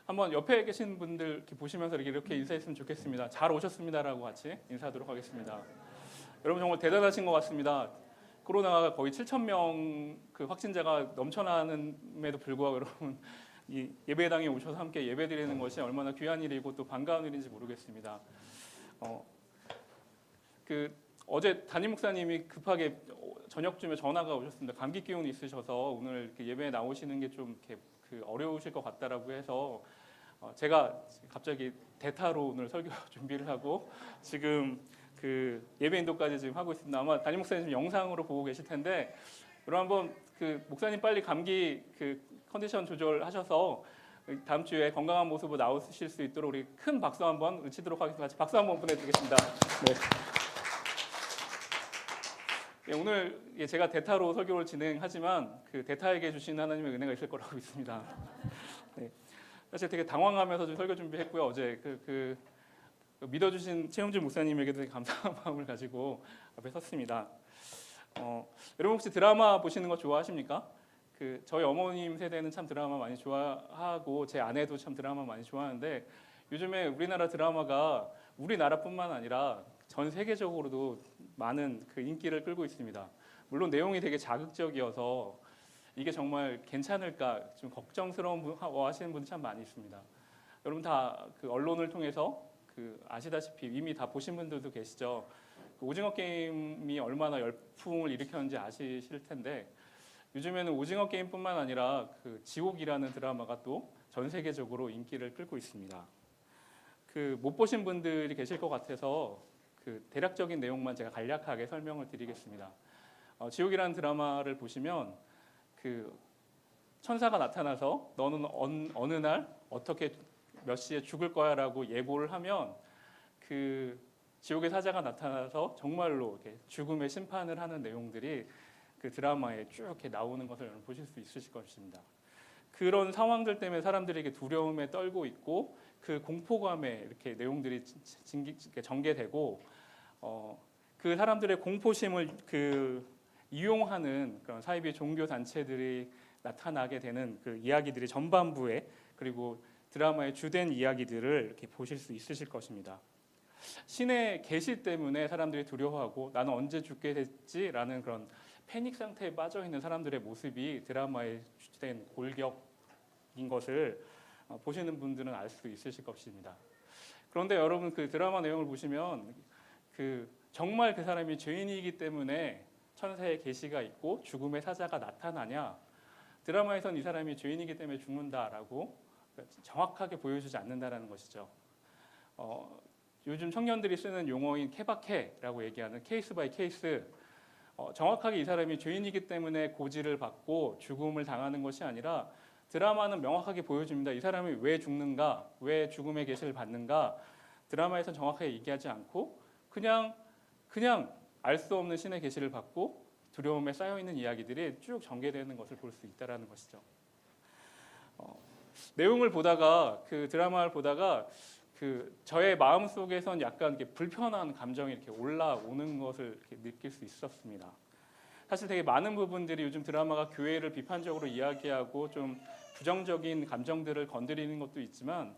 한번 옆에 계신 분들 이렇게 보시면서 이렇게 인사했으면 좋겠습니다. 잘 오셨습니다라고 같이 인사하도록 하겠습니다. 여러분 정말 대단하신 것 같습니다. 코로나가 거의 7,000명 그 확진자가 넘쳐나는에도 불구하고 여러분 이 예배당에 오셔서 함께 예배드리는 것이 얼마나 귀한 일이고 또 반가운 일인지 모르겠습니다. 어제 담임 목사님이 급하게 저녁쯤에 전화가 오셨습니다. 감기 기운이 있으셔서 오늘 이렇게 예배에 나오시는 게 좀 이렇게 어려우실 것 같다라고 해서 제가 갑자기 대타로 오늘 설교 준비를 하고 지금 그 예배 인도까지 지금 하고 있습니다. 아마 담임 목사님 지금 영상으로 보고 계실 텐데 여러분 한번 그 목사님 빨리 감기 그 컨디션 조절하셔서 다음 주에 건강한 모습으로 나오실 수 있도록 우리 큰 박수 한번 외치도록 하겠습니다. 같이 박수 한번 보내드리겠습니다. 네. 네, 오늘 제가 대타로 설교를 진행하지만 그 대타에게 주신 하나님의 은혜가 있을 거라고 믿습니다. 네. 사실 되게 당황하면서 좀 설교 준비했고요. 어제 그 믿어주신 최용준 목사님에게도 되게 감사한 마음을 가지고 앞에 섰습니다. 여러분 혹시 드라마 보시는 거 좋아하십니까? 저희 어머님 세대는 참 드라마 많이 좋아하고 제 아내도 참 드라마 많이 좋아하는데 요즘에 우리나라 드라마가 우리나라뿐만 아니라 전 세계적으로도 많은 그 인기를 끌고 있습니다. 물론 내용이 되게 자극적이어서 이게 정말 괜찮을까 좀 걱정스러워하시는 분들 참 많이 있습니다. 여러분 다 그 언론을 통해서 아시다시피 이미 다 보신 분들도 계시죠. 오징어 게임이 얼마나 열풍을 일으켰는지 아시실 텐데 요즘에는 오징어 게임뿐만 아니라 지옥이라는 드라마가 또 전 세계적으로 인기를 끌고 있습니다. 못 보신 분들이 계실 것 같아서 대략적인 내용만 제가 간략하게 설명을 드리겠습니다. 지옥이라는 드라마를 보시면 천사가 나타나서 너는 어느 날 어떻게 몇 시에 죽을 거야라고 예고를 하면 지옥의 사자가 나타나서 정말로 이렇게 죽음의 심판을 하는 내용들이 드라마에 쭉 이렇게 나오는 것을 여러분 보실 수 있으실 것입니다. 그런 상황들 때문에 사람들에게 두려움에 떨고 있고 그 공포감에 이렇게 내용들이 전개되고 그 사람들의 공포심을 이용하는 그런 사이비 종교 단체들이 나타나게 되는 그 이야기들이 전반부에 그리고 드라마의 주된 이야기들을 이렇게 보실 수 있으실 것입니다. 신의 계시 때문에 사람들이 두려워하고 나는 언제 죽게 됐지라는 그런 패닉 상태에 빠져 있는 사람들의 모습이 드라마의 주된 골격인 것을 보시는 분들은 알 수 있으실 것입니다. 그런데 여러분 드라마 내용을 보시면 정말 그 사람이 죄인이기 때문에 천사의 계시가 있고 죽음의 사자가 나타나냐? 드라마에선 이 사람이 죄인이기 때문에 죽는다라고 정확하게 보여주지 않는다라는 것이죠. 요즘 청년들이 쓰는 용어인 케바케라고 얘기하는 케이스 바이 케이스, 정확하게 이 사람이 죄인이기 때문에 고지를 받고 죽음을 당하는 것이 아니라 드라마는 명확하게 보여줍니다. 이 사람이 왜 죽는가, 왜 죽음의 계시를 받는가, 드라마에서는 정확하게 얘기하지 않고 그냥 알 수 없는 신의 계시를 받고 두려움에 쌓여있는 이야기들이 쭉 전개되는 것을 볼 수 있다는 것이죠. 내용을 보다가 드라마를 보다가 저의 마음 속에선 약간 이렇게 불편한 감정이 이렇게 올라오는 것을 이렇게 느낄 수 있었습니다. 사실 되게 많은 부분들이 요즘 드라마가 교회를 비판적으로 이야기하고 좀 부정적인 감정들을 건드리는 것도 있지만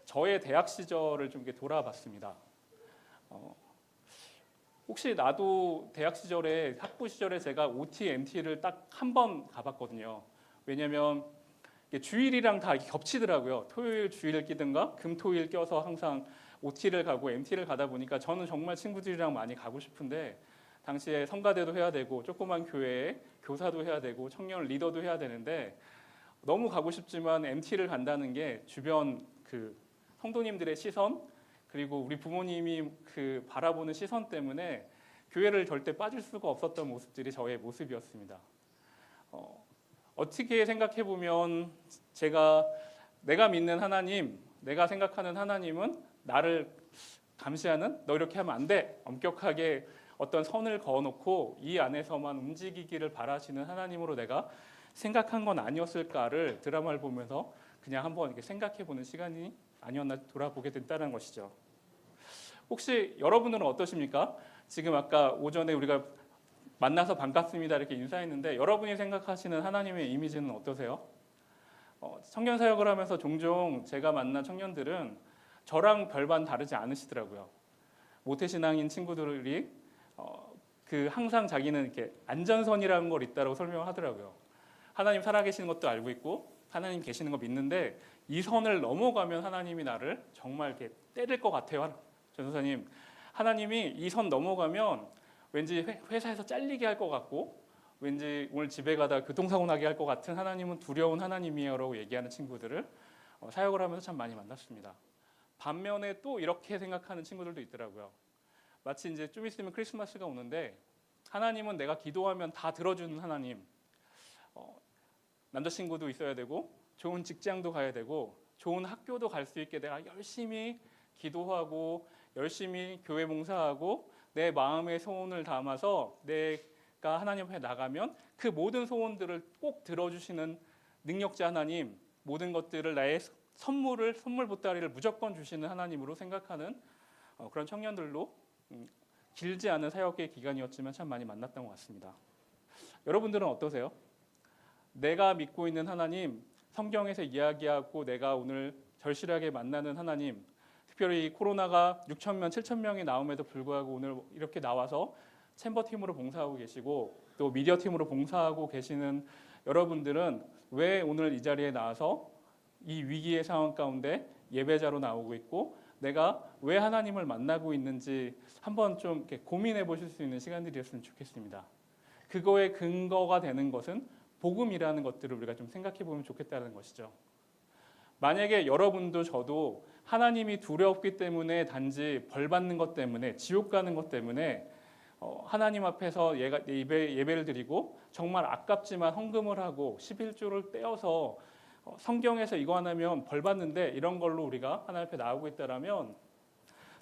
저의 대학 시절을 좀 이렇게 돌아봤습니다. 혹시 나도 대학 시절에 학부 시절에 제가 OT, MT를 딱 한 번 가봤거든요. 왜냐하면 주일이랑 다 겹치더라고요. 토요일 주일 끼든가 금토일 껴서 항상 OT를 가고 MT를 가다 보니까 저는 정말 친구들이랑 많이 가고 싶은데 당시에 성가대도 해야 되고 조그만 교회에 교사도 해야 되고 청년 리더도 해야 되는데 너무 가고 싶지만 MT를 간다는 게 주변 성도님들의 시선 그리고 우리 부모님이 바라보는 시선 때문에 교회를 절대 빠질 수가 없었던 모습들이 저의 모습이었습니다. 어떻게 생각해 보면 내가 믿는 하나님, 내가 생각하는 하나님은 나를 감시하는 너 이렇게 하면 안 돼. 엄격하게 어떤 선을 그어놓고 이 안에서만 움직이기를 바라시는 하나님으로 내가 생각한 건 아니었을까를 드라마를 보면서 그냥 한번 이렇게 생각해 보는 시간이 아니었나 돌아보게 됐다는 것이죠. 혹시 여러분들은 어떠십니까? 지금 아까 오전에 우리가 만나서 반갑습니다 이렇게 인사했는데 여러분이 생각하시는 하나님의 이미지는 어떠세요? 청년 사역을 하면서 종종 제가 만난 청년들은 저랑 별반 다르지 않으시더라고요. 모태신앙인 친구들이 항상 자기는 이렇게 안전선이라는 걸 있다고 설명하더라고요. 하나님 살아계시는 것도 알고 있고 하나님 계시는 거 믿는데 이 선을 넘어가면 하나님이 나를 정말 이렇게 때릴 것 같아요. 전도사님, 하나님이 이 선 넘어가면 왠지 회사에서 잘리게 할 것 같고 왠지 오늘 집에 가다 교통사고 나게 할 것 같은 하나님은 두려운 하나님이에요라고 얘기하는 친구들을 사역을 하면서 참 많이 만났습니다. 반면에 또 이렇게 생각하는 친구들도 있더라고요. 마치 이제 좀 있으면 크리스마스가 오는데 하나님은 내가 기도하면 다 들어주는 하나님, 남자친구도 있어야 되고 좋은 직장도 가야 되고 좋은 학교도 갈 수 있게 내가 열심히 기도하고 열심히 교회 봉사하고 내 마음의 소원을 담아서 내가 하나님 앞에 나가면 그 모든 소원들을 꼭 들어주시는 능력자 하나님, 모든 것들을 나의 선물 보따리를 무조건 주시는 하나님으로 생각하는 그런 청년들로 길지 않은 사역의 기간이었지만 참 많이 만났던 것 같습니다. 여러분들은 어떠세요? 내가 믿고 있는 하나님, 성경에서 이야기하고 내가 오늘 절실하게 만나는 하나님, 특별히 코로나가 6,000명, 7,000명이 나옴에도 불구하고 오늘 이렇게 나와서 챔버팀으로 봉사하고 계시고 또 미디어팀으로 봉사하고 계시는 여러분들은 왜 오늘 이 자리에 나와서 이 위기의 상황 가운데 예배자로 나오고 있고 내가 왜 하나님을 만나고 있는지 한번 좀 이렇게 고민해 보실 수 있는 시간들이었으면 좋겠습니다. 그거의 근거가 되는 것은 복음이라는 것들을 우리가 좀 생각해 보면 좋겠다는 것이죠. 만약에 여러분도 저도 하나님이 두렵기 때문에 단지 벌 받는 것 때문에 지옥 가는 것 때문에 하나님 앞에서 예배를 드리고 정말 아깝지만 헌금을 하고 11조를 떼어서 성경에서 이거 하나면 벌 받는데 이런 걸로 우리가 하나님 앞에 나오고 있다라면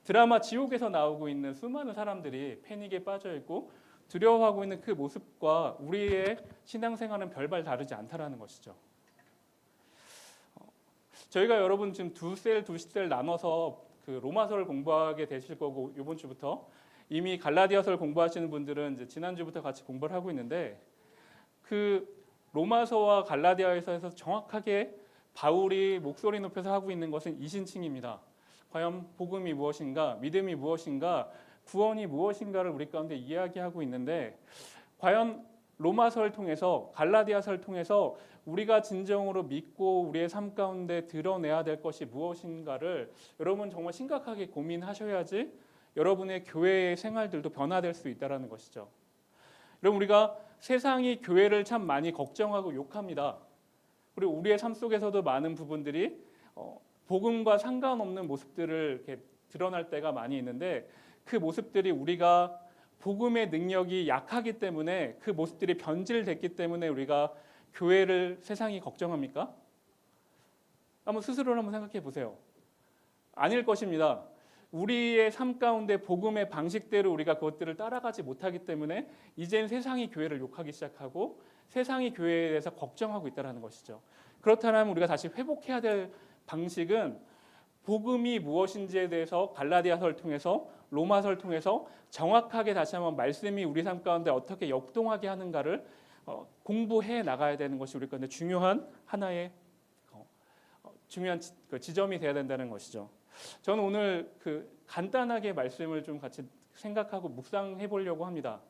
드라마 지옥에서 나오고 있는 수많은 사람들이 패닉에 빠져 있고 두려워하고 있는 그 모습과 우리의 신앙생활은 별반 다르지 않다라는 것이죠. 저희가 여러분 지금 두 셀 나눠서 그 로마서를 공부하게 되실 거고 이번 주부터 이미 갈라디아서를 공부하시는 분들은 이제 지난주부터 같이 공부를 하고 있는데 그 로마서와 갈라디아서에서 정확하게 바울이 목소리 높여서 하고 있는 것은 이신칭입니다. 과연 복음이 무엇인가, 믿음이 무엇인가, 구원이 무엇인가를 우리 가운데 이야기하고 있는데 과연 로마서를 통해서 갈라디아서를 통해서 우리가 진정으로 믿고 우리의 삶 가운데 드러내야 될 것이 무엇인가를 여러분 정말 심각하게 고민하셔야지 여러분의 교회의 생활들도 변화될 수 있다는 것이죠. 여러분 우리가 세상이 교회를 참 많이 걱정하고 욕합니다. 그리고 우리의 삶 속에서도 많은 부분들이 복음과 상관없는 모습들을 이렇게 드러날 때가 많이 있는데 그 모습들이 우리가 복음의 능력이 약하기 때문에 그 모습들이 변질됐기 때문에 우리가 교회를 세상이 걱정합니까? 한번 스스로를 한번 생각해 보세요. 아닐 것입니다. 우리의 삶 가운데 복음의 방식대로 우리가 그것들을 따라가지 못하기 때문에 이젠 세상이 교회를 욕하기 시작하고 세상이 교회에 대해서 걱정하고 있다는 것이죠. 그렇다면 우리가 다시 회복해야 될 방식은 복음이 무엇인지에 대해서 갈라디아서를 통해서 로마서를 통해서 정확하게 다시 한번 말씀이 우리 삶 가운데 어떻게 역동하게 하는가를 공부해 나가야 되는 것이 우리 가운데 중요한 하나의 중요한 지점이 되어야 된다는 것이죠. 저는 오늘 간단하게 말씀을 좀 같이 생각하고 묵상해 보려고 합니다.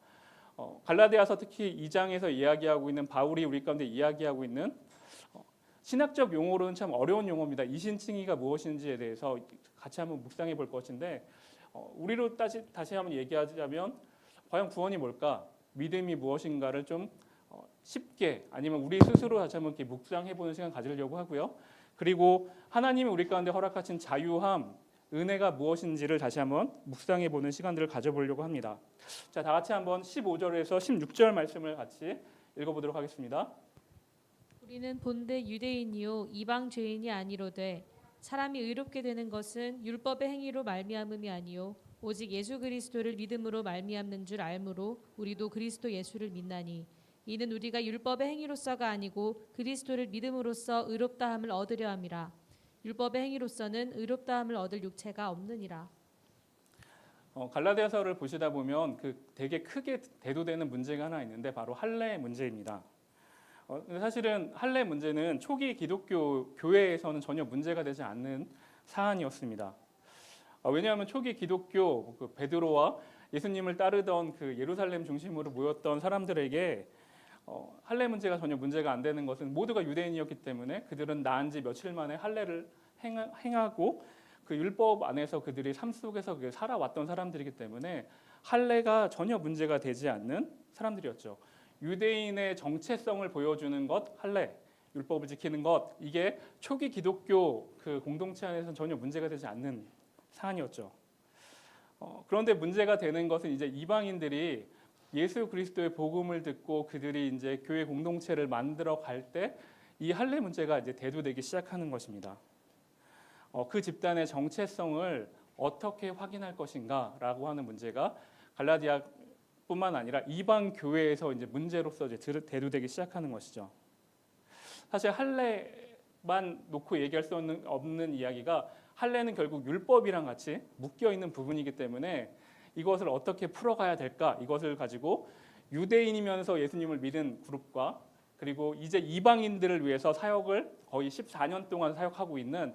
갈라디아서 특히 2장에서 이야기하고 있는 바울이 우리 가운데 이야기하고 있는 신학적 용어로는 참 어려운 용어입니다. 이신칭의가 무엇인지에 대해서 같이 한번 묵상해 볼 것인데 우리로 다시 한번 얘기하자면 과연 구원이 뭘까? 믿음이 무엇인가를 좀 쉽게 아니면 우리 스스로 다시 한번 이렇게 묵상해 보는 시간 가지려고 하고요. 그리고 하나님이 우리 가운데 허락하신 자유함, 은혜가 무엇인지를 다시 한번 묵상해 보는 시간들을 가져보려고 합니다. 자, 다 같이 한번 15절에서 16절 말씀을 같이 읽어보도록 하겠습니다. 우리는 본래 유대인이요 이방 죄인이 아니로되 사람이 의롭게 되는 것은 율법의 행위로 말미암음이 아니요 오직 예수 그리스도를 믿음으로 말미암는 줄 알므로 우리도 그리스도 예수를 믿나니 이는 우리가 율법의 행위로서가 아니고 그리스도를 믿음으로써 의롭다함을 얻으려 함이라. 율법의 행위로서는 의롭다함을 얻을 육체가 없느니라. 갈라디아서를 보시다 보면 되게 크게 대두되는 문제가 하나 있는데 바로 할례의 문제입니다. 근데 사실은 할례 문제는 초기 기독교 교회에서는 전혀 문제가 되지 않는 사안이었습니다. 왜냐하면 초기 기독교 그 베드로와 예수님을 따르던 그 예루살렘 중심으로 모였던 사람들에게 할례 문제가 전혀 문제가 안 되는 것은 모두가 유대인이었기 때문에 그들은 나은 지 며칠 만에 할례를 행하고 그 율법 안에서 그들이 삶 속에서 살아왔던 사람들이기 때문에 할례가 전혀 문제가 되지 않는 사람들이었죠. 유대인의 정체성을 보여주는 것, 할례, 율법을 지키는 것, 이게 초기 기독교 그 공동체 안에서는 전혀 문제가 되지 않는 사안이었죠. 그런데 문제가 되는 것은 이제 이방인들이 예수 그리스도의 복음을 듣고 그들이 이제 교회 공동체를 만들어 갈 때 이 할례 문제가 이제 대두되기 시작하는 것입니다. 그 집단의 정체성을 어떻게 확인할 것인가라고 하는 문제가 갈라디아뿐만 아니라 이방 교회에서 이제 문제로서 이제 대두되기 시작하는 것이죠. 사실 할례만 놓고 얘기할 수 없는 이야기가 할례는 결국 율법이랑 같이 묶여 있는 부분이기 때문에 이것을 어떻게 풀어가야 될까? 이것을 가지고 유대인이면서 예수님을 믿은 그룹과 그리고 이제 이방인들을 위해서 사역을 거의 14년 동안 사역하고 있는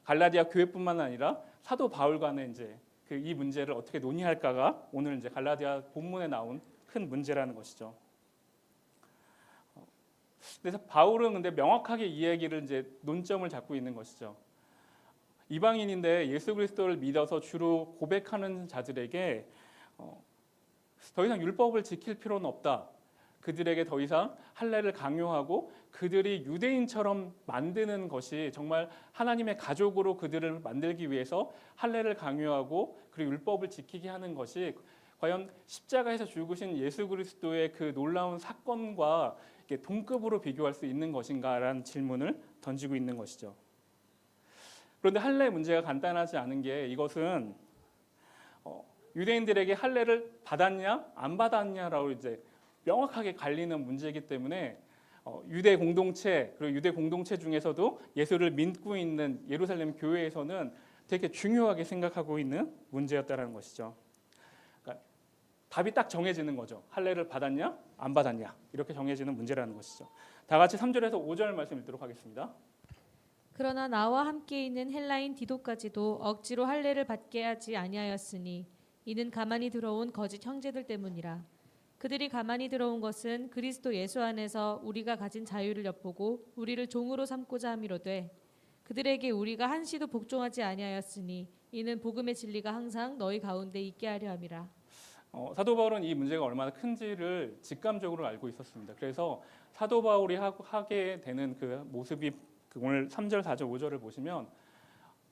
갈라디아 교회뿐만 아니라 사도 바울 간의 이제 이 문제를 어떻게 논의할까가 오늘 이제 갈라디아 본문에 나온 큰 문제라는 것이죠. 그래서 바울은 근데 명확하게 이 얘기를 이제 논점을 잡고 있는 것이죠. 이방인인데 예수 그리스도를 믿어서 주로 고백하는 자들에게 더 이상 율법을 지킬 필요는 없다. 그들에게 더 이상 할례를 강요하고 그들이 유대인처럼 만드는 것이 정말 하나님의 가족으로 그들을 만들기 위해서 할례를 강요하고 그리고 율법을 지키게 하는 것이 과연 십자가에서 죽으신 예수 그리스도의 그 놀라운 사건과 동급으로 비교할 수 있는 것인가라는 질문을 던지고 있는 것이죠. 그런데 할례 문제가 간단하지 않은 게 이것은 유대인들에게 할례를 받았냐 안 받았냐라고 이제 명확하게 갈리는 문제이기 때문에 유대 공동체 그리고 유대 공동체 중에서도 예수를 믿고 있는 예루살렘 교회에서는 되게 중요하게 생각하고 있는 문제였다라는 것이죠. 그러니까 답이 딱 정해지는 거죠. 할례를 받았냐 안 받았냐 이렇게 정해지는 문제라는 것이죠. 다 같이 3절에서 5절 말씀 읽도록 하겠습니다. 그러나 나와 함께 있는 헬라인 디도까지도 억지로 할례를 받게 하지 아니하였으니 이는 가만히 들어온 거짓 형제들 때문이라. 그들이 가만히 들어온 것은 그리스도 예수 안에서 우리가 가진 자유를 엿보고 우리를 종으로 삼고자 함이로되 그들에게 우리가 한시도 복종하지 아니하였으니 이는 복음의 진리가 항상 너희 가운데 있게 하려 함이라. 사도 바울은 이 문제가 얼마나 큰지를 직감적으로 알고 있었습니다. 그래서 사도 바울이 하게 되는 그 모습이 오늘 3절, 4절, 5절을 보시면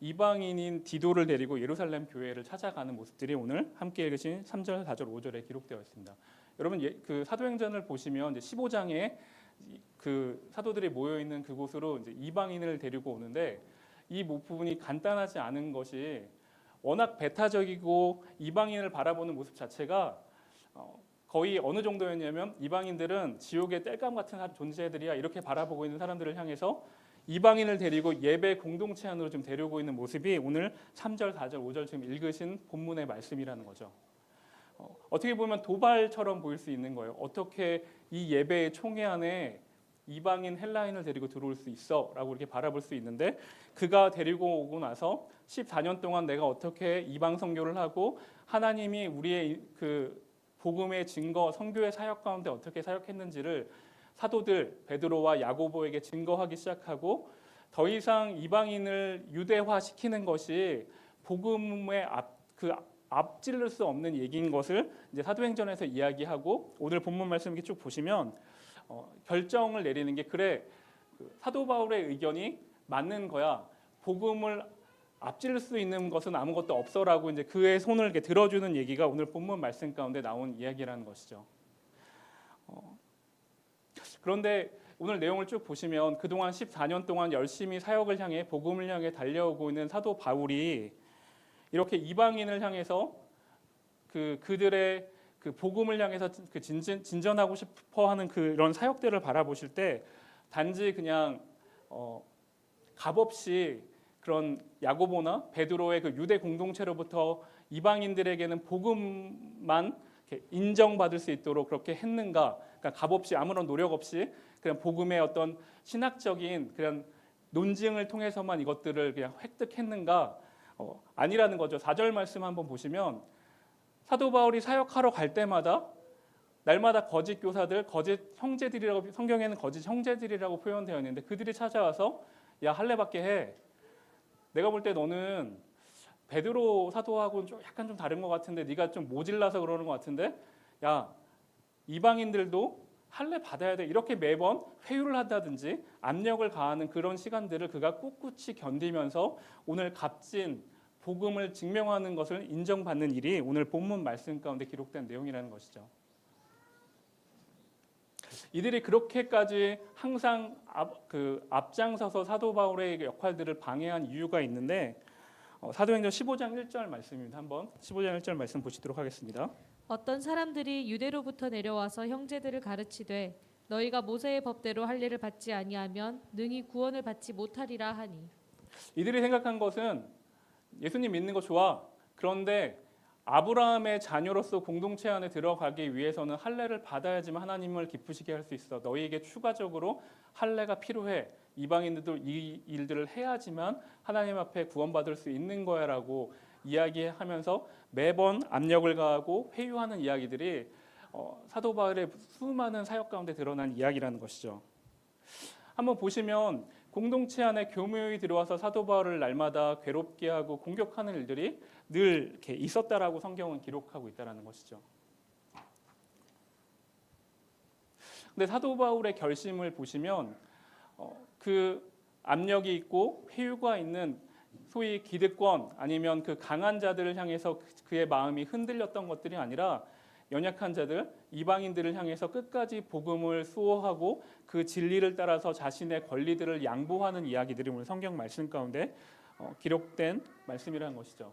이방인인 디도를 데리고 예루살렘 교회를 찾아가는 모습들이 오늘 함께 읽으신 3절, 4절, 5절에 기록되어 있습니다. 여러분 그 사도행전을 보시면 이제 15장에 그 사도들이 모여 있는 그곳으로 이제 이방인을 데리고 오는데 이 부분이 간단하지 않은 것이 워낙 배타적이고 이방인을 바라보는 모습 자체가 거의 어느 정도였냐면 이방인들은 지옥의 땔감 같은 존재들이야 이렇게 바라보고 있는 사람들을 향해서 이방인을 데리고 예배 공동체 안으로 좀 데려오고 있는 모습이 오늘 3절, 4절, 5절 지금 읽으신 본문의 말씀이라는 거죠. 어떻게 보면 도발처럼 보일 수 있는 거예요. 어떻게 이 예배의 총회 안에 이방인 헬라인을 데리고 들어올 수 있어? 라고 이렇게 바라볼 수 있는데 그가 데리고 오고 나서 14년 동안 내가 어떻게 이방 선교를 하고 하나님이 우리의 그 복음의 증거, 선교의 사역 가운데 어떻게 사역했는지를 사도들 베드로와 야고보에게 증거하기 시작하고 더 이상 이방인을 유대화시키는 것이 복음의 앞질를 수 없는 얘기인 것을 이제 사도행전에서 이야기하고 오늘 본문 말씀 이렇게 쭉 보시면 결정을 내리는 게 그래 사도 바울의 의견이 맞는 거야. 복음을 앞질 수 있는 것은 아무것도 없어라고 이제 그의 손을 이렇게 들어주는 얘기가 오늘 본문 말씀 가운데 나온 이야기라는 것이죠. 그런데 오늘 내용을 쭉 보시면 그동안 14년 동안 열심히 사역을 향해 복음을 향해 달려오고 있는 사도 바울이 이렇게 이방인을 향해서 그들의 그 복음을 향해서 그 진전하고 싶어하는 그런 사역들을 바라보실 때 단지 그냥 값없이 그런 야고보나 베드로의 그 유대 공동체로부터 이방인들에게는 복음만 인정받을 수 있도록 그렇게 했는가? 그러니까 값없이 아무런 노력 없이 그냥 복음의 어떤 신학적인 그런 논증을 통해서만 이것들을 그냥 획득했는가? 아니라는 거죠. 4절 말씀 한번 보시면 사도 바울이 사역하러 갈 때마다 날마다 거짓 교사들, 거짓 형제들이라고, 성경에는 거짓 형제들이라고 표현되어 있는데 그들이 찾아와서 야, 할례받게 해. 내가 볼 때 너는 베드로 사도하고는 약간 좀 다른 것 같은데 네가 좀 모질라서 그러는 것 같은데 야, 이방인들도 할례 받아야 돼. 이렇게 매번 회유를 한다든지 압력을 가하는 그런 시간들을 그가 꿋꿋이 견디면서 오늘 값진 복음을 증명하는 것을 인정받는 일이 오늘 본문 말씀 가운데 기록된 내용이라는 것이죠. 이들이 그렇게까지 항상 앞장서서 사도 바울의 역할들을 방해한 이유가 있는데 사도행전 15장 1절 말씀입니다. 한번 15장 1절 말씀 보시도록 하겠습니다. 어떤 사람들이 유대로부터 내려와서 형제들을 가르치되 너희가 모세의 법대로 할례를 받지 아니하면 능히 구원을 받지 못하리라 하니. 이들이 생각한 것은 예수님 믿는 거 좋아. 그런데 아브라함의 자녀로서 공동체 안에 들어가기 위해서는 할례를 받아야지만 하나님을 기쁘시게 할 수 있어. 너희에게 추가적으로 할례가 필요해. 이방인들도 이 일들을 해야지만 하나님 앞에 구원받을 수 있는 거야라고 이야기하면서 매번 압력을 가하고 회유하는 이야기들이 사도 바울의 수많은 사역 가운데 드러난 이야기라는 것이죠. 한번 보시면 공동체 안에 교묘히 들어와서 사도 바울을 날마다 괴롭게 하고 공격하는 일들이 늘 이렇게 있었다라고 성경은 기록하고 있다라는 것이죠. 근데 사도 바울의 결심을 보시면 그 압력이 있고 회유가 있는 소위 기득권 아니면 그 강한 자들을 향해서 그의 마음이 흔들렸던 것들이 아니라 연약한 자들, 이방인들을 향해서 끝까지 복음을 수호하고 그 진리를 따라서 자신의 권리들을 양보하는 이야기들이 오늘 성경 말씀 가운데 기록된 말씀이라는 것이죠.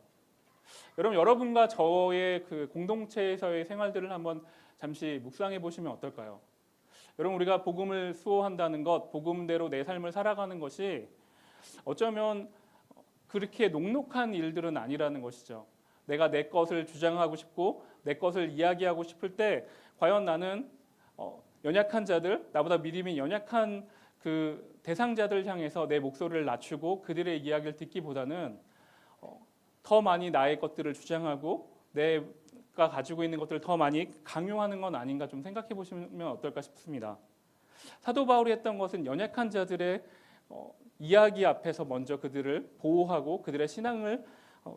여러분과 저의 그 공동체에서의 생활들을 한번 잠시 묵상해 보시면 어떨까요? 여러분, 우리가 복음을 수호한다는 것, 복음대로 내 삶을 살아가는 것이 어쩌면 그렇게 녹록한 일들은 아니라는 것이죠. 내가 내 것을 주장하고 싶고 내 것을 이야기하고 싶을 때 과연 나는 연약한 자들, 나보다 믿음이 연약한 그 대상자들 향해서 내 목소리를 낮추고 그들의 이야기를 듣기보다는 더 많이 나의 것들을 주장하고 내가 가지고 있는 것들을 더 많이 강요하는 건 아닌가 좀 생각해 보시면 어떨까 싶습니다. 사도 바울이 했던 것은 연약한 자들의 이야기 앞에서 먼저 그들을 보호하고 그들의 신앙을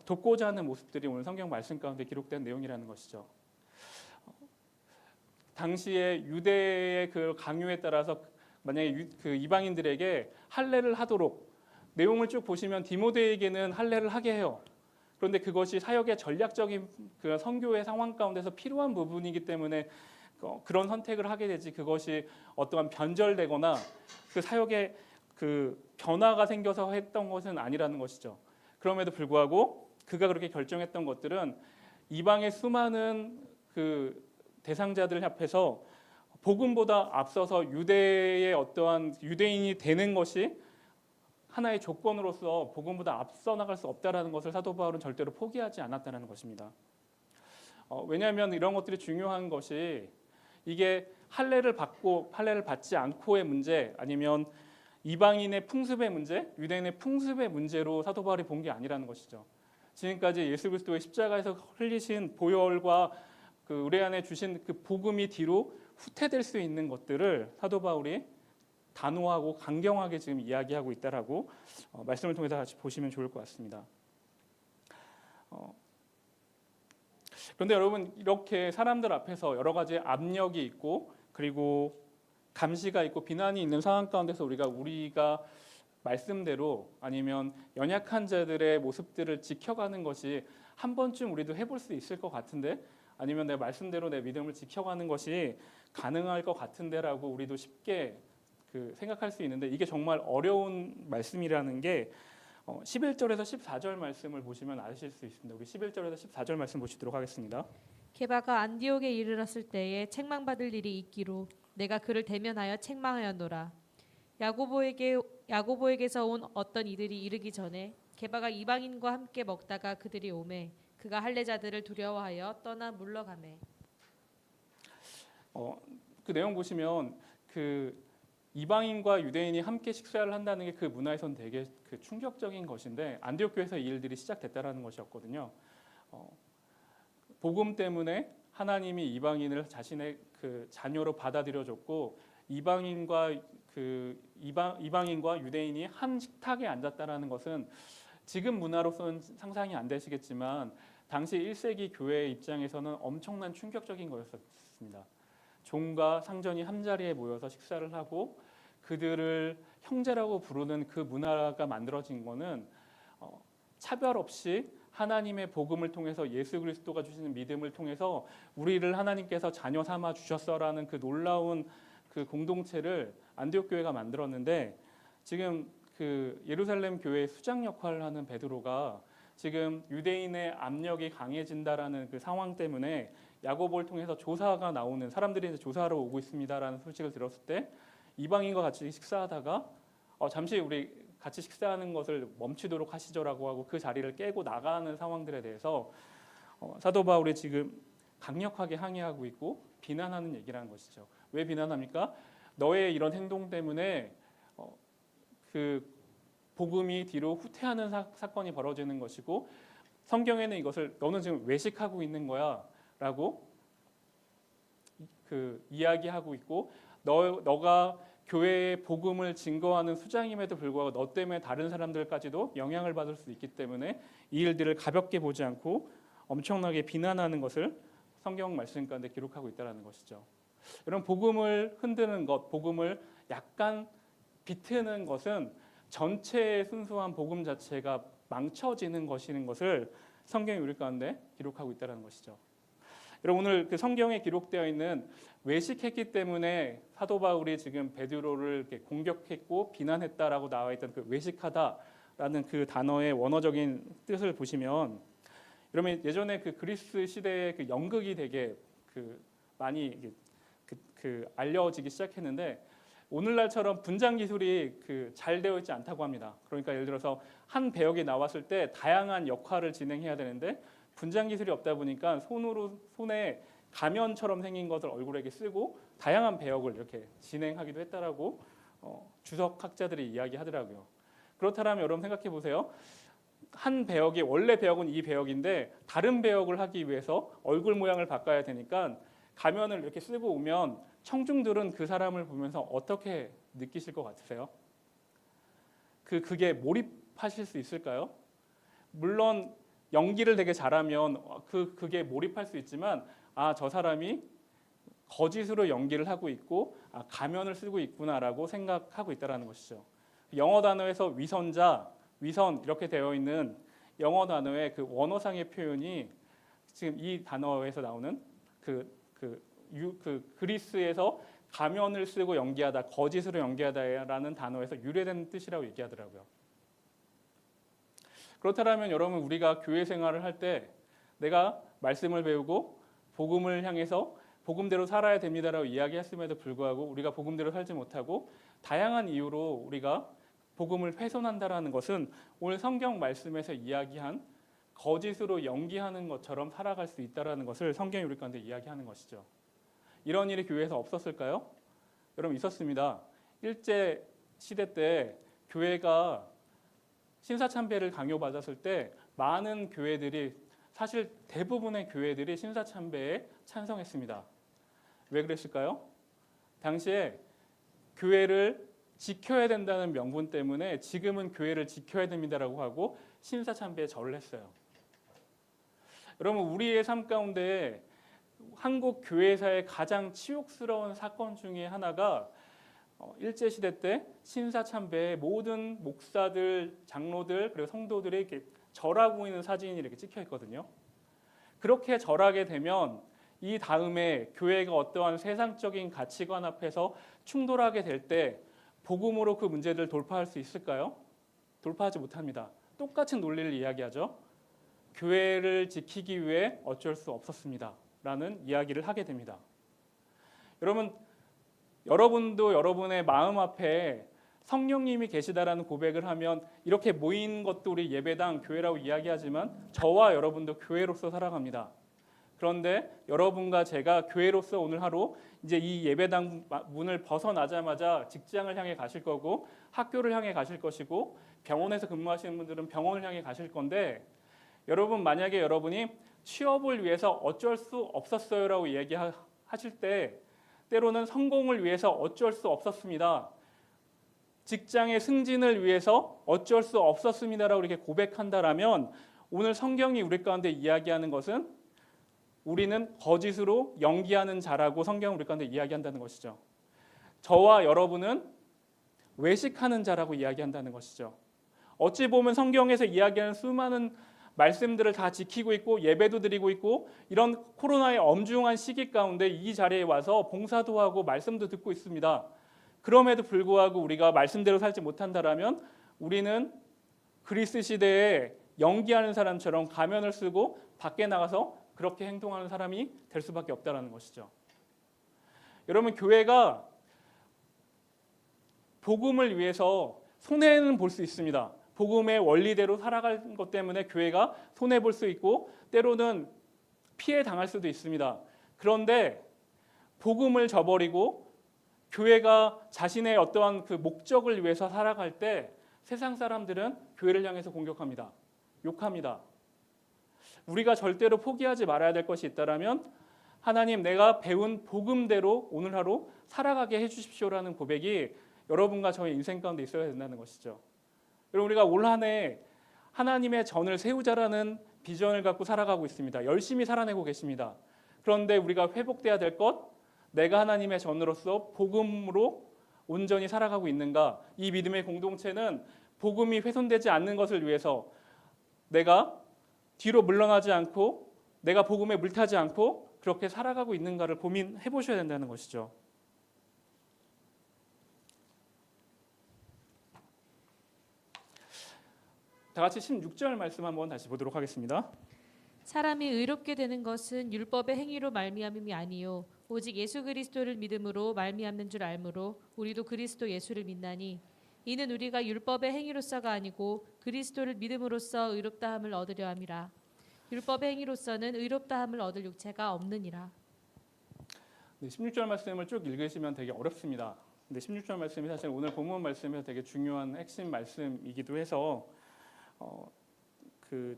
돕고자 하는 모습들이 오늘 성경 말씀 가운데 기록된 내용이라는 것이죠. 당시에 유대의 그 강요에 따라서 만약에 그 이방인들에게 할례를 하도록 내용을 쭉 보시면 디모데에게는 할례를 하게 해요. 그런데 그것이 사역의 전략적인 그 선교의 상황 가운데서 필요한 부분이기 때문에 그런 선택을 하게 되지 그것이 어떠한 변절되거나 그 사역에 그 변화가 생겨서 했던 것은 아니라는 것이죠. 그럼에도 불구하고 그가 그렇게 결정했던 것들은 이방의 수많은 그 대상자들 앞에서 복음보다 앞서서 유대의 어떠한 유대인이 되는 것이 하나의 조건으로서 복음보다 앞서 나갈 수 없다라는 것을 사도 바울은 절대로 포기하지 않았다는 것입니다. 왜냐하면 이런 것들이 중요한 것이 이게 할례를 받고 할례를 받지 않고의 문제 아니면 이방인의 풍습의 문제, 유대인의 풍습의 문제로 사도 바울이 본 게 아니라는 것이죠. 지금까지 예수 그리스도의 십자가에서 흘리신 보혈과 그 우리 안에 주신 그 복음이 뒤로 후퇴될 수 있는 것들을 사도 바울이 단호하고 강경하게 지금 이야기하고 있다라고 말씀을 통해서 같이 보시면 좋을 것 같습니다. 그런데 여러분 이렇게 사람들 앞에서 여러 가지 압력이 있고 그리고 감시가 있고 비난이 있는 상황 가운데서 우리가 말씀대로 아니면 연약한 자들의 모습들을 지켜가는 것이 한 번쯤 우리도 해볼 수 있을 것 같은데 아니면 내 말씀대로 내 믿음을 지켜가는 것이 가능할 것 같은데라고 우리도 쉽게 생각할 수 있는데 이게 정말 어려운 말씀이라는 게 11절에서 14절 말씀을 보시면 아실 수 있습니다. 우리 11절에서 14절 말씀 보시도록 하겠습니다. 게바가 안디옥에 이르렀을 때에 책망받을 일이 있기로 내가 그를 대면하여 책망하였노라. 야고보에게서 온 어떤 이들이 이르기 전에 게바가 이방인과 함께 먹다가 그들이 오매 그가 할례자들을 두려워하여 떠나 물러가매. 그 내용 보시면 그 이방인과 유대인이 함께 식사를 한다는 게 그 문화에선 되게 그 충격적인 것인데 안디옥 교회에서 이 일들이 시작됐다라는 것이었거든요. 복음 때문에 하나님이 이방인을 자신의 그 자녀로 받아들여줬고 이방인과 유대인이 한 식탁에 앉았다라는 것은 지금 문화로서는 상상이 안 되시겠지만 당시 1세기 교회의 입장에서는 엄청난 충격적인 거였습니다. 종과 상전이 한 자리에 모여서 식사를 하고 그들을 형제라고 부르는 그 문화가 만들어진 거는 차별 없이 하나님의 복음을 통해서 예수 그리스도가 주시는 믿음을 통해서 우리를 하나님께서 자녀 삼아 주셨어라는 그 놀라운 그 공동체를 안디옥 교회가 만들었는데 지금 그 예루살렘 교회의 수장 역할을 하는 베드로가 지금 유대인의 압력이 강해진다라는 그 상황 때문에 야고보를 통해서 조사가 나오는 사람들이 이제 조사하러 오고 있습니다라는 소식을 들었을 때 이방인과 같이 식사하다가 잠시 우리 같이 식사하는 것을 멈추도록 하시죠라고 하고 그 자리를 깨고 나가는 상황들에 대해서 사도 바울이 지금 강력하게 항의하고 있고 비난하는 얘기라는 것이죠. 왜 비난합니까? 너의 이런 행동 때문에 그 복음이 뒤로 후퇴하는 사건이 벌어지는 것이고 성경에는 이것을 너는 지금 외식하고 있는 거야라고 그 이야기하고 있고 너가 교회의 복음을 증거하는 수장임에도 불구하고 너 때문에 다른 사람들까지도 영향을 받을 수 있기 때문에 이 일들을 가볍게 보지 않고 엄청나게 비난하는 것을 성경 말씀 가운데 기록하고 있다는 것이죠. 여러분 복음을 흔드는 것, 복음을 약간 비트는 것은 전체의 순수한 복음 자체가 망쳐지는 것인 것을 성경이 우리 가운데 기록하고 있다는 것이죠. 여러분 오늘 그 성경에 기록되어 있는 외식했기 때문에 사도 바울이 지금 베드로를 이렇게 공격했고 비난했다라고 나와 있던 그 외식하다라는 그 단어의 원어적인 뜻을 보시면 여러분 예전에 그 그리스 시대의 그 연극이 되게 그 많이 알려지기 시작했는데 오늘날처럼 분장 기술이 그 잘 되어 있지 않다고 합니다. 그러니까 예를 들어서 한 배역이 나왔을 때 다양한 역할을 진행해야 되는데 분장 기술이 없다 보니까 손에 가면처럼 생긴 것을 얼굴에 쓰고 다양한 배역을 이렇게 진행하기도 했다라고 주석학자들이 이야기하더라고요. 그렇다면 여러분 생각해 보세요. 한 배역이 원래 배역은 이 배역인데 다른 배역을 하기 위해서 얼굴 모양을 바꿔야 되니까 가면을 이렇게 쓰고 오면 청중들은 그 사람을 보면서 어떻게 느끼실 것 같으세요? 그게 몰입하실 수 있을까요? 물론 연기를 되게 잘하면 그게 몰입할 수 있지만 저 사람이 거짓으로 연기를 하고 있고 가면을 쓰고 있구나라고 생각하고 있다는 것이죠. 영어 단어에서 위선자, 위선 이렇게 되어 있는 영어 단어의 그 원어상의 표현이 지금 이 단어에서 나오는 그리스에서 가면을 쓰고 연기하다, 거짓으로 연기하다라는 단어에서 유래된 뜻이라고 얘기하더라고요. 그렇다면 여러분 우리가 교회 생활을 할 때 내가 말씀을 배우고 복음을 향해서 복음대로 살아야 됩니다라고 이야기했음에도 불구하고 우리가 복음대로 살지 못하고 다양한 이유로 우리가 복음을 훼손한다라는 것은 오늘 성경 말씀에서 이야기한 거짓으로 연기하는 것처럼 살아갈 수 있다라는 것을 성경이 우리 가운데 이야기하는 것이죠. 이런 일이 교회에서 없었을까요? 여러분 있었습니다. 일제 시대 때 교회가 신사참배를 강요받았을 때 많은 교회들이 사실 대부분의 교회들이 신사참배에 찬성했습니다. 왜 그랬을까요? 당시에 교회를 지켜야 된다는 명분 때문에 지금은 교회를 지켜야 됩니다라고 하고 신사참배에 절을 했어요. 여러분 우리의 삶 가운데 한국 교회사의 가장 치욕스러운 사건 중에 하나가 일제시대 때 신사참배에 모든 목사들, 장로들 그리고 성도들이 이렇게 절하고 있는 사진이 이렇게 찍혀 있거든요. 그렇게 절하게 되면 이 다음에 교회가 어떠한 세상적인 가치관 앞에서 충돌하게 될 때 복음으로 그 문제를 돌파할 수 있을까요? 돌파하지 못합니다. 똑같은 논리를 이야기하죠. 교회를 지키기 위해 어쩔 수 없었습니다. 라는 이야기를 하게 됩니다. 여러분도 여러분의 마음 앞에 성령님이 계시다라는 고백을 하면 이렇게 모인 것도 우리 예배당, 교회라고 이야기하지만 저와 여러분도 교회로서 살아갑니다. 그런데 여러분과 제가 교회로서 오늘 하루 이제 이 예배당 문을 벗어나자마자 직장을 향해 가실 거고 학교를 향해 가실 것이고 병원에서 근무하시는 분들은 병원을 향해 가실 건데 여러분 만약에 여러분이 취업을 위해서 어쩔 수 없었어요라고 이야기하실 때 때로는 성공을 위해서 어쩔 수 없었습니다. 직장의 승진을 위해서 어쩔 수 없었습니다라고 이렇게 고백한다라면 오늘 성경이 우리 가운데 이야기하는 것은 우리는 거짓으로 연기하는 자라고 성경은 우리 가운데 이야기한다는 것이죠. 저와 여러분은 외식하는 자라고 이야기한다는 것이죠. 어찌 보면 성경에서 이야기하는 수많은 말씀들을 다 지키고 있고 예배도 드리고 있고 이런 코로나의 엄중한 시기 가운데 이 자리에 와서 봉사도 하고 말씀도 듣고 있습니다. 그럼에도 불구하고 우리가 말씀대로 살지 못한다라면 우리는 그리스 시대에 연기하는 사람처럼 가면을 쓰고 밖에 나가서 그렇게 행동하는 사람이 될 수밖에 없다는 것이죠. 여러분 교회가 복음을 위해서 손해는 볼 수 있습니다. 복음의 원리대로 살아갈 것 때문에 교회가 손해 볼 수 있고 때로는 피해 당할 수도 있습니다. 그런데 복음을 저버리고 교회가 자신의 어떠한 그 목적을 위해서 살아갈 때 세상 사람들은 교회를 향해서 공격합니다. 욕합니다. 우리가 절대로 포기하지 말아야 될 것이 있다라면 하나님 내가 배운 복음대로 오늘 하루 살아가게 해주십시오라는 고백이 여러분과 저의 인생 가운데 있어야 된다는 것이죠. 여러분 우리가 올 한 해 하나님의 전을 세우자라는 비전을 갖고 살아가고 있습니다. 열심히 살아내고 계십니다. 그런데 우리가 회복돼야 될 것, 내가 하나님의 전으로서 복음으로 온전히 살아가고 있는가? 이 믿음의 공동체는 복음이 훼손되지 않는 것을 위해서 내가 뒤로 물러나지 않고 내가 복음에 물타지 않고 그렇게 살아가고 있는가를 고민해 보셔야 된다는 것이죠. 다 같이 16절 말씀 한번 다시 보도록 하겠습니다. 사람이 의롭게 되는 것은 율법의 행위로 말미암음이 아니요 오직 예수 그리스도를 믿음으로 말미암는 줄 알므로 우리도 그리스도 예수를 믿나니 이는 우리가 율법의 행위로서가 아니고 그리스도를 믿음으로써 의롭다함을 얻으려 함이라. 율법의 행위로서는 의롭다함을 얻을 육체가 없느니라. 네, 16절 말씀을 쭉 읽으시면 되게 어렵습니다. 근데 16절 말씀이 사실 오늘 본문 말씀에서 되게 중요한 핵심 말씀이기도 해서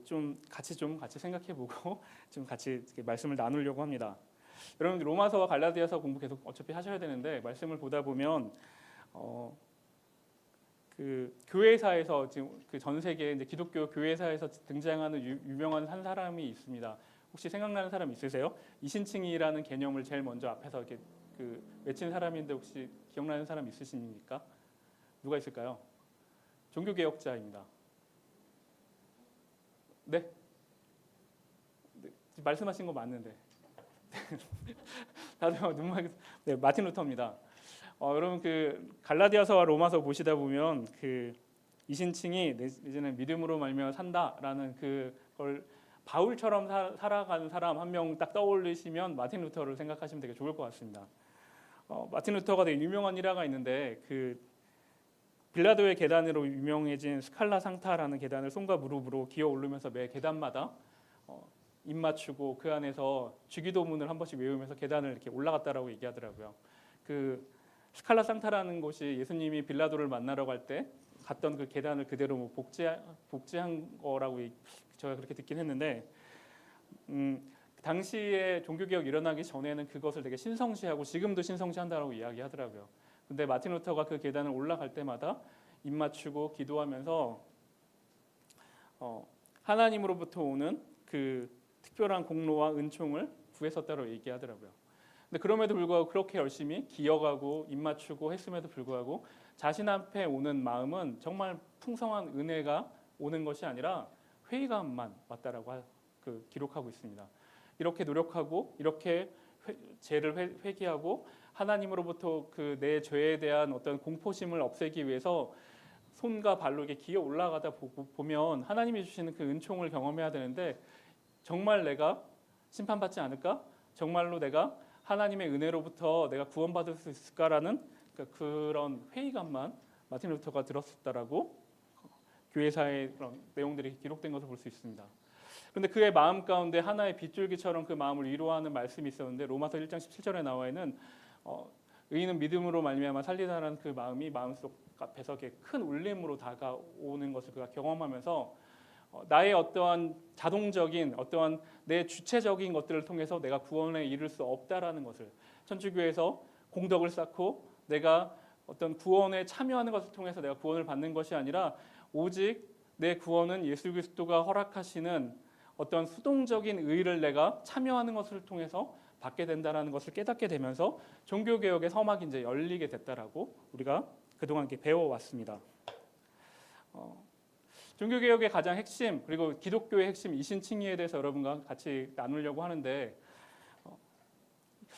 좀 같이 생각해보고 좀 같이 이렇게 말씀을 나누려고 합니다. 여러분 로마서와 갈라디아서 공부 계속 어차피 하셔야 되는데 말씀을 보다 보면 그 교회사에서 지금 그 전 세계 이제 기독교 교회사에서 등장하는 유명한 한 사람이 있습니다. 혹시 생각나는 사람 있으세요? 이신칭이라는 개념을 제일 먼저 앞에서 이렇게 그 외친 사람인데 혹시 기억나는 사람 있으십니까? 누가 있을까요? 종교개혁자입니다. 네? 말씀하신 거 맞는데 다들 눈물 네, 마틴 루터입니다. 여러분 그 갈라디아서와 로마서 보시다 보면 그 이신칭이 이제는 믿음으로 말미암아 산다라는 그걸 바울처럼 살아가는 사람 한 명 딱 떠올리시면 마틴 루터를 생각하시면 되게 좋을 것 같습니다. 마틴 루터가 되게 유명한 일화가 있는데 그 빌라도의 계단으로 유명해진 스칼라 상타라는 계단을 손과 무릎으로 기어 오르면서 매 계단마다 입 맞추고 그 안에서 주기도문을 한 번씩 외우면서 계단을 이렇게 올라갔다라고 얘기하더라고요. 그 스칼라 상타라는 곳이 예수님이 빌라도를 만나러 갈 때 갔던 그 계단을 그대로 복제한 거라고 제가 그렇게 듣긴 했는데 당시에 종교개혁 일어나기 전에는 그것을 되게 신성시하고 지금도 신성시한다라고 이야기하더라고요. 근데 마틴 루터가 그 계단을 올라갈 때마다 입 맞추고 기도하면서 하나님으로부터 오는 그 특별한 공로와 은총을 구했었다고 얘기하더라고요. 근데 그럼에도 불구하고 그렇게 열심히 기어가고 입 맞추고 했음에도 불구하고 자신 앞에 오는 마음은 정말 풍성한 은혜가 오는 것이 아니라 회의감만 왔다라고 기록하고 있습니다. 이렇게 노력하고 이렇게 죄를 회개하고 하나님으로부터 그 내 죄에 대한 어떤 공포심을 없애기 위해서 손과 발로 이렇게 기어 올라가다 보면 하나님이 주시는 그 은총을 경험해야 되는데 정말 내가 심판받지 않을까? 정말로 내가 하나님의 은혜로부터 내가 구원받을 수 있을까라는 그런 회의감만 마틴 루터가 들었었다라고 교회사의 그런 내용들이 기록된 것을 볼 수 있습니다. 그런데 그의 마음 가운데 하나의 빗줄기처럼 그 마음을 위로하는 말씀이 있었는데 로마서 1장 17절에 나와 있는 의인은 믿음으로 말미암아 살리다라는 그 마음이 마음속 앞에서 큰 울림으로 다가오는 것을 그가 경험하면서 나의 어떠한 자동적인 어떠한 내 주체적인 것들을 통해서 내가 구원에 이를 수 없다라는 것을 천주교에서 공덕을 쌓고 내가 어떤 구원에 참여하는 것을 통해서 내가 구원을 받는 것이 아니라 오직 내 구원은 예수 그리스도가 허락하시는 어떤 수동적인 의를 내가 참여하는 것을 통해서 받게 된다라는 것을 깨닫게 되면서 종교개혁의 서막이 이제 열리게 됐다라고 우리가 그동안 이렇게 배워왔습니다. 종교개혁의 가장 핵심 그리고 기독교의 핵심 이신칭의에 대해서 여러분과 같이 나누려고 하는데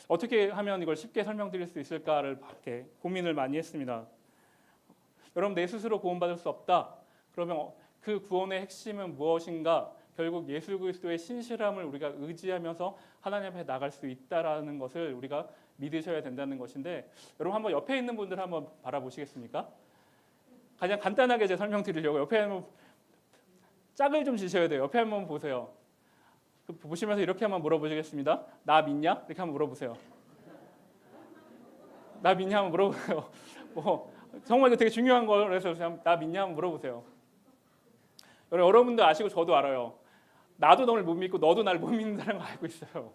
어떻게 하면 이걸 쉽게 설명드릴 수 있을까를 이렇게 고민을 많이 했습니다. 여러분 내 스스로 구원받을 수 없다. 그러면 그 구원의 핵심은 무엇인가? 결국 예수 그리스도의 신실함을 우리가 의지하면서 하나님 앞에 나갈 수 있다라는 것을 우리가 믿으셔야 된다는 것인데 여러분 한번 옆에 있는 분들 한번 바라보시겠습니까? 가장 간단하게 제가 설명드리려고 옆에 한번 짝을 좀 지셔야 돼요. 옆에 한번 보세요. 보시면서 이렇게 한번 물어보시겠습니다. 나 믿냐? 이렇게 한번 물어보세요. 나 믿냐? 한번 물어보세요. 정말 이거 되게 중요한 거라서 나 믿냐? 한번 물어보세요. 여러분들 아시고 저도 알아요. 나도 너를 못 믿고 너도 나를 못 믿는다는 거 알고 있어요.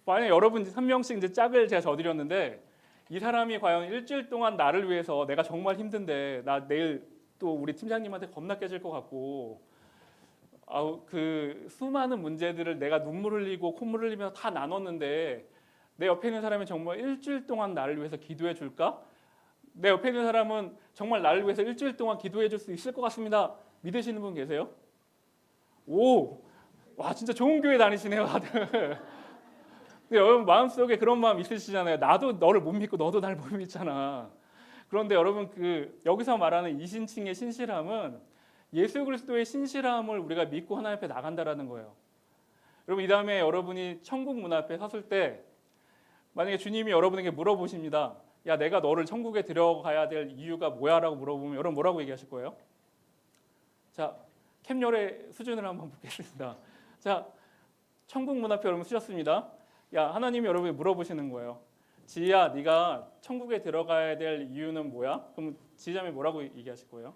만약에 여러분 한 명씩 이제 짝을 제가 져드렸는데 이 사람이 과연 일주일 동안 나를 위해서 내가 정말 힘든데 나 내일 또 우리 팀장님한테 겁나 깨질 것 같고 그 수많은 문제들을 내가 눈물 흘리고 콧물 흘리면서 다 나눴는데 내 옆에 있는 사람이 정말 일주일 동안 나를 위해서 기도해 줄까? 내 옆에 있는 사람은 정말 나를 위해서 일주일 동안 기도해 줄 수 있을 것 같습니다. 믿으시는 분 계세요? 와 진짜 좋은 교회 다니시네요 다들. 근데 여러분 마음속에 그런 마음 있으시잖아요. 나도 너를 못 믿고 너도 날 못 믿잖아. 그런데 여러분 여기서 말하는 이신칭의 신실함은 예수 그리스도의 신실함을 우리가 믿고 하나님 앞에 나간다라는 거예요. 여러분 이 다음에 여러분이 천국 문 앞에 섰을 때 만약에 주님이 여러분에게 물어보십니다. 야 내가 너를 천국에 들어가야 될 이유가 뭐야? 라고 물어보면 여러분 뭐라고 얘기하실 거예요? 자 캠열의 수준을 한번 보겠습니다. 자 천국 문 앞에 여러분 서셨습니다. 야 하나님이 여러분이 물어보시는 거예요. 지희야 네가 천국에 들어가야 될 이유는 뭐야? 그럼 지희자매 뭐라고 얘기하실 거예요?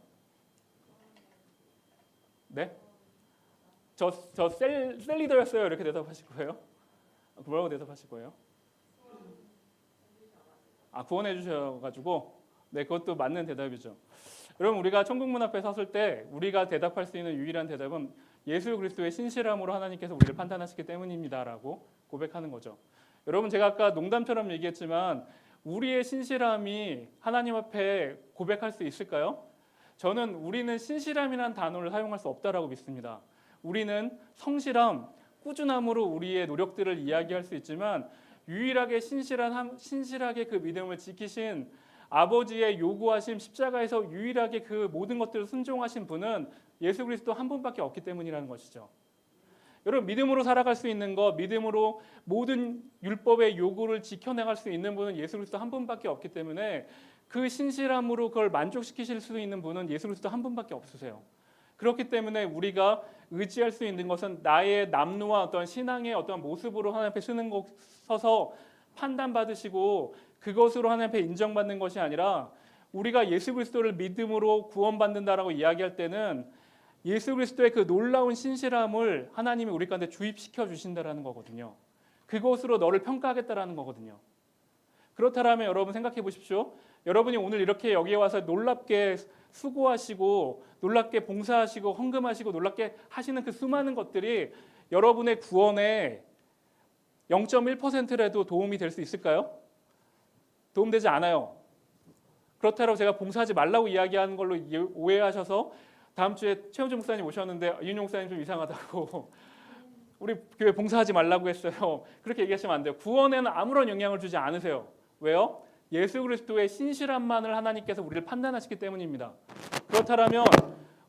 네? 저 셀리더였어요 이렇게 대답하실 거예요? 뭐라고 대답하실 거예요? 구원해 주셔가지고 네 그것도 맞는 대답이죠. 여러분 우리가 천국 문 앞에 섰을 때 우리가 대답할 수 있는 유일한 대답은 예수 그리스도의 신실함으로 하나님께서 우리를 판단하시기 때문입니다라고 고백하는 거죠. 여러분 제가 아까 농담처럼 얘기했지만 우리의 신실함이 하나님 앞에 고백할 수 있을까요? 저는 우리는 신실함이라는 단어를 사용할 수 없다라고 믿습니다. 우리는 성실함, 꾸준함으로 우리의 노력들을 이야기할 수 있지만 유일하게 신실하게 그 믿음을 지키신 아버지의 요구하신 십자가에서 유일하게 그 모든 것들을 순종하신 분은 예수 그리스도 한 분밖에 없기 때문이라는 것이죠. 여러분 믿음으로 살아갈 수 있는 것, 믿음으로 모든 율법의 요구를 지켜나갈 수 있는 분은 예수 그리스도 한 분밖에 없기 때문에 그 신실함으로 그걸 만족시키실 수 있는 분은 예수 그리스도 한 분밖에 없으세요. 그렇기 때문에 우리가 의지할 수 있는 것은 나의 남루와 어떤 신앙의 어떤 모습으로 하나님 앞에 서서 판단받으시고 그것으로 하나님 앞에 인정받는 것이 아니라 우리가 예수 그리스도를 믿음으로 구원받는다라고 이야기할 때는 예수 그리스도의 그 놀라운 신실함을 하나님이 우리 가운데 주입시켜 주신다라는 거거든요. 그것으로 너를 평가하겠다라는 거거든요. 그렇다면 여러분 생각해 보십시오. 여러분이 오늘 이렇게 여기에 와서 놀랍게 수고하시고 놀랍게 봉사하시고 헌금하시고 놀랍게 하시는 그 수많은 것들이 여러분의 구원에 0.1%라도 도움이 될 수 있을까요? 도움되지 않아요. 그렇다고 제가 봉사하지 말라고 이야기하는 걸로 오해하셔서 다음 주에 최원주 목사님 오셨는데 이윤용 목사님 좀 이상하다고 우리 교회 봉사하지 말라고 했어요. 그렇게 얘기하시면 안 돼요. 구원에는 아무런 영향을 주지 않으세요. 왜요? 예수 그리스도의 신실함만을 하나님께서 우리를 판단하시기 때문입니다. 그렇다면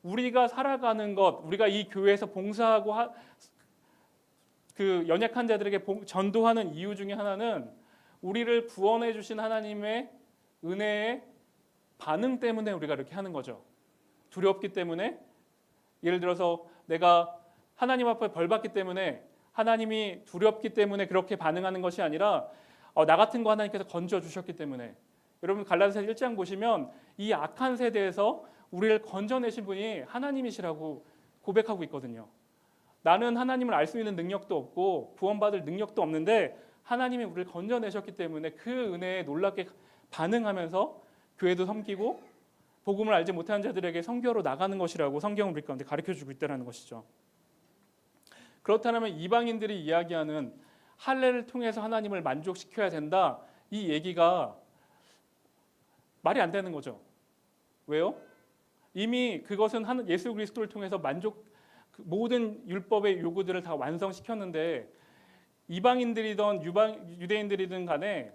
우리가 살아가는 것, 우리가 이 교회에서 봉사하고 그 연약한 자들에게 전도하는 이유 중에 하나는 우리를 구원해 주신 하나님의 은혜의 반응 때문에 우리가 이렇게 하는 거죠. 두렵기 때문에 예를 들어서 내가 하나님 앞에 벌 받기 때문에 하나님이 두렵기 때문에 그렇게 반응하는 것이 아니라 나 같은 거 하나님께서 건져 주셨기 때문에. 여러분 갈라디아서 1장 보시면 이 악한 세대에서 우리를 건져내신 분이 하나님이시라고 고백하고 있거든요. 나는 하나님을 알 수 있는 능력도 없고 구원받을 능력도 없는데 하나님이 우리를 건져내셨기 때문에 그 은혜에 놀랍게 반응하면서 교회도 섬기고 복음을 알지 못하는 자들에게 선교로 나가는 것이라고 성경은 우리 가운데 가르쳐주고 있다는 것이죠. 그렇다면 이방인들이 이야기하는 할례를 통해서 하나님을 만족시켜야 된다, 이 얘기가 말이 안 되는 거죠. 왜요? 이미 그것은 예수 그리스도를 통해서 모든 율법의 요구들을 다 완성시켰는데 이방인들이든 유대인들이든 간에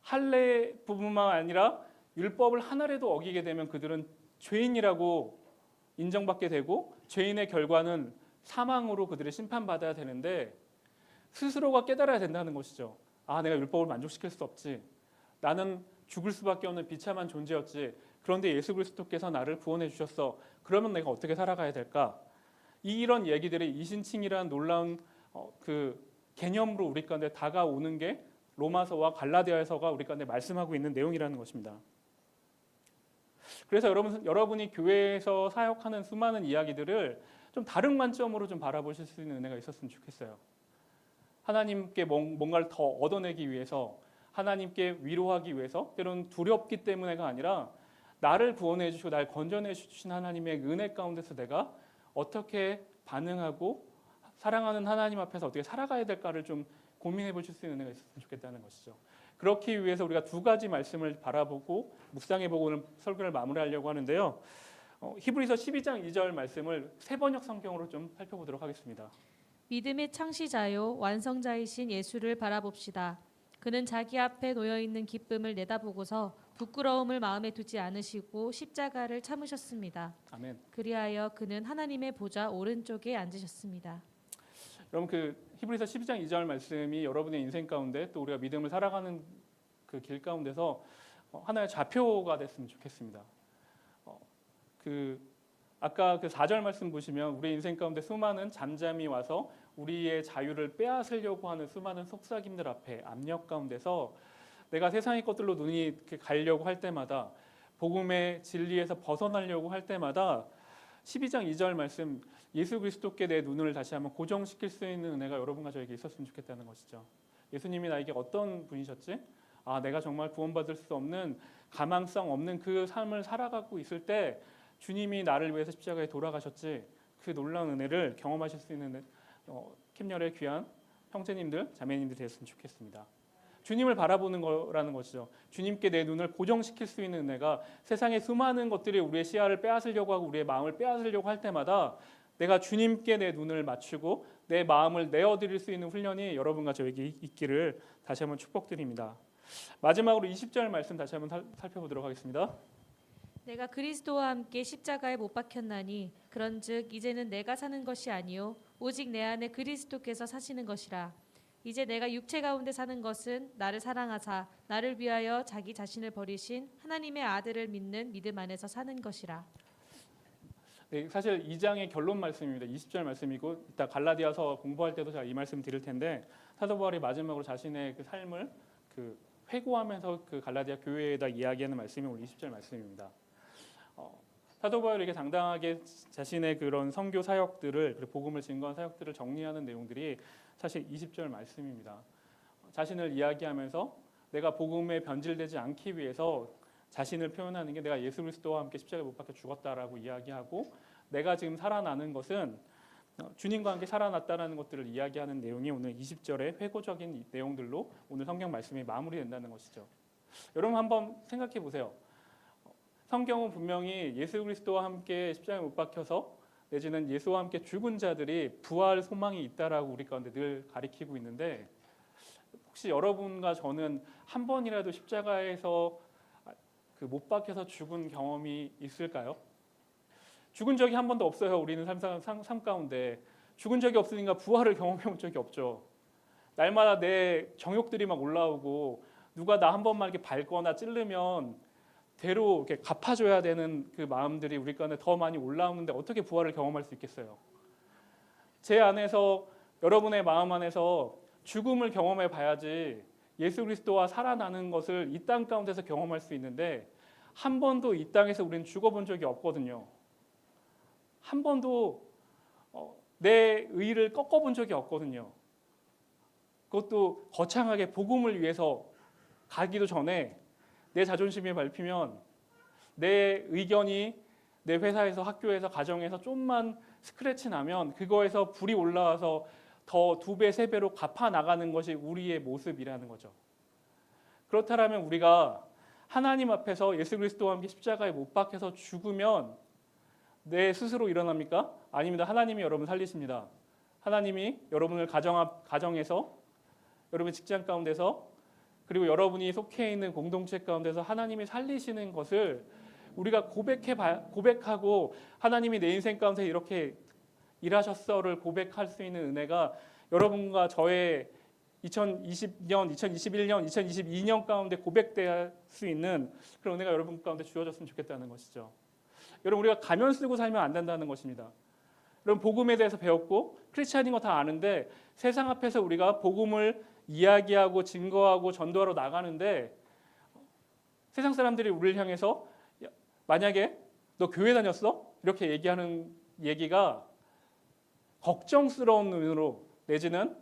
할례 부분만 아니라 율법을 하나라도 어기게 되면 그들은 죄인이라고 인정받게 되고 죄인의 결과는 사망으로 그들이 심판받아야 되는데 스스로가 깨달아야 된다는 것이죠. 내가 율법을 만족시킬 수 없지. 나는 죽을 수밖에 없는 비참한 존재였지. 그런데 예수 그리스도께서 나를 구원해 주셨어. 그러면 내가 어떻게 살아가야 될까? 이런 얘기들이 이신칭이라는 놀라운 그 개념으로 우리 가운데 다가오는 게 로마서와 갈라디아서가 우리 가운데 말씀하고 있는 내용이라는 것입니다. 그래서 여러분이 교회에서 사역하는 수많은 이야기들을 좀 다른 관점으로 좀 바라보실 수 있는 은혜가 있었으면 좋겠어요. 하나님께 뭔가를 더 얻어내기 위해서, 하나님께 위로하기 위해서, 때로는 두렵기 때문에가 아니라 나를 구원해 주시고 나를 건져내 주신 하나님의 은혜 가운데서 내가 어떻게 반응하고 사랑하는 하나님 앞에서 어떻게 살아가야 될까를 좀 고민해 보실 수 있는 은혜가 있었으면 좋겠다는 것이죠. 그렇기 위해서 우리가 두 가지 말씀을 바라보고 묵상해보고 오늘 설교를 마무리하려고 하는데요. 히브리서 12장 2절 말씀을 세번역 성경으로 좀 살펴보도록 하겠습니다. 믿음의 창시자요 완성자이신 예수를 바라봅시다. 그는 자기 앞에 놓여있는 기쁨을 내다보고서 부끄러움을 마음에 두지 않으시고 십자가를 참으셨습니다. 아멘. 그리하여 그는 하나님의 보좌 오른쪽에 앉으셨습니다. 여러분 그 히브리서 12장 2절 말씀이 여러분의 인생 가운데 또 우리가 믿음을 살아가는 그 길 가운데서 하나의 좌표가 됐으면 좋겠습니다. 아까 그 4절 말씀 보시면 우리 인생 가운데 수많은 잠잠이 와서 우리의 자유를 빼앗으려고 하는 수많은 속삭임들 앞에 압력 가운데서 내가 세상의 것들로 눈이 이렇게 가려고 할 때마다 복음의 진리에서 벗어나려고 할 때마다 12장 2절 말씀 예수 그리스도께 내 눈을 다시 한번 고정시킬 수 있는 은혜가 여러분과 저에게 있었으면 좋겠다는 것이죠. 예수님이 나에게 어떤 분이셨지? 내가 정말 구원받을 수 없는 가망성 없는 그 삶을 살아가고 있을 때 주님이 나를 위해서 십자가에 돌아가셨지. 그 놀라운 은혜를 경험하실 수 있는 킴열의 귀한 형제님들, 자매님들 되었으면 좋겠습니다. 주님을 바라보는 거라는 것이죠. 주님께 내 눈을 고정시킬 수 있는 은혜가 세상의 수많은 것들이 우리의 시야를 빼앗으려고 하고 우리의 마음을 빼앗으려고 할 때마다 내가 주님께 내 눈을 맞추고 내 마음을 내어드릴 수 있는 훈련이 여러분과 저에게 있기를 다시 한번 축복드립니다. 마지막으로 20절 말씀 다시 한번 살펴보도록 하겠습니다. 내가 그리스도와 함께 십자가에 못 박혔나니 그런즉 이제는 내가 사는 것이 아니요 오직 내 안에 그리스도께서 사시는 것이라. 이제 내가 육체 가운데 사는 것은 나를 사랑하사 나를 위하여 자기 자신을 버리신 하나님의 아들을 믿는 믿음 안에서 사는 것이라. 네, 사실 2장의 결론 말씀입니다. 20절 말씀이고 이따 갈라디아서 공부할 때도 제가 이 말씀 드릴 텐데 사도 바울이 마지막으로 자신의 그 삶을 회고하면서 그 갈라디아 교회에다 이야기하는 말씀이 오늘 20절 말씀입니다. 사도 바울이 이렇게 당당하게 자신의 그런 선교 사역들을 그리고 복음을 증거한 사역들을 정리하는 내용들이 사실 20절 말씀입니다. 자신을 이야기하면서 내가 복음에 변질되지 않기 위해서 자신을 표현하는 게 내가 예수 그리스도와 함께 십자가에 못 박혀 죽었다라고 이야기하고 내가 지금 살아나는 것은 주님과 함께 살아났다라는 것들을 이야기하는 내용이 오늘 20절의 회고적인 내용들로 오늘 성경 말씀이 마무리된다는 것이죠. 여러분 한번 생각해 보세요. 성경은 분명히 예수 그리스도와 함께 십자가에 못 박혀서 내지는 예수와 함께 죽은 자들이 부활 소망이 있다라고 우리 가운데 늘 가리키고 있는데 혹시 여러분과 저는 한 번이라도 십자가에서 못 박혀서 죽은 경험이 있을까요? 죽은 적이 한 번도 없어요. 우리는 삶 가운데 죽은 적이 없으니까 부활을 경험해 본 적이 없죠. 날마다 내 정욕들이 막 올라오고 누가 나 한 번만 이렇게 밟거나 찌르면 대로 이렇게 갚아줘야 되는 그 마음들이 우리 가운데 더 많이 올라오는데 어떻게 부활을 경험할 수 있겠어요? 제 안에서 여러분의 마음 안에서 죽음을 경험해 봐야지 예수 그리스도와 살아나는 것을 이 땅 가운데서 경험할 수 있는데 한 번도 이 땅에서 우리는 죽어본 적이 없거든요. 한 번도 내 의의를 꺾어본 적이 없거든요. 그것도 거창하게 복음을 위해서 가기도 전에 내 자존심이 밟히면 내 의견이 내 회사에서 학교에서 가정에서 좀만 스크래치 나면 그거에서 불이 올라와서 더 2배, 3배로 갚아 나가는 것이 우리의 모습이라는 거죠. 그렇다면 우리가 하나님 앞에서 예수 그리스도와 함께 십자가에 못 박혀서 죽으면 내 스스로 일어납니까? 아닙니다. 하나님이 여러분 살리십니다. 하나님이 여러분을 가정에서 여러분 직장 가운데서 그리고 여러분이 속해 있는 공동체 가운데서 하나님이 살리시는 것을 우리가 고백하고 하나님이 내 인생 가운데 이렇게 일하셨어를 고백할 수 있는 은혜가 여러분과 저의 2020년, 2021년, 2022년 가운데 고백될 수 있는 그런 은혜가 여러분 가운데 주어졌으면 좋겠다는 것이죠. 여러분 우리가 가면 쓰고 살면 안 된다는 것입니다. 여러분 복음에 대해서 배웠고 크리스찬인 거 다 아는데 세상 앞에서 우리가 복음을 이야기하고 증거하고 전도하러 나가는데 세상 사람들이 우리를 향해서 만약에 너 교회 다녔어? 이렇게 얘기하는 얘기가 걱정스러운 눈으로 내지는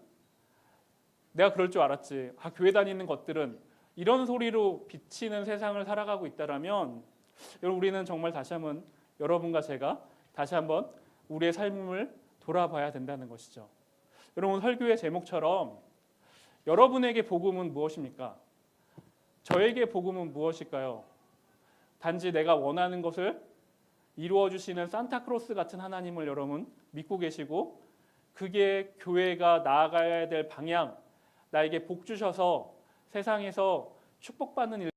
내가 그럴 줄 알았지. 교회 다니는 것들은 이런 소리로 비치는 세상을 살아가고 있다라면 여러분 우리는 정말 다시 한번 여러분과 제가 다시 한번 우리의 삶을 돌아봐야 된다는 것이죠. 여러분 설교의 제목처럼 여러분에게 복음은 무엇입니까? 저에게 복음은 무엇일까요? 단지 내가 원하는 것을 이루어 주시는 산타크로스 같은 하나님을 여러분 믿고 계시고 그게 교회가 나아가야 될 방향, 나에게 복 주셔서 세상에서 축복받는 일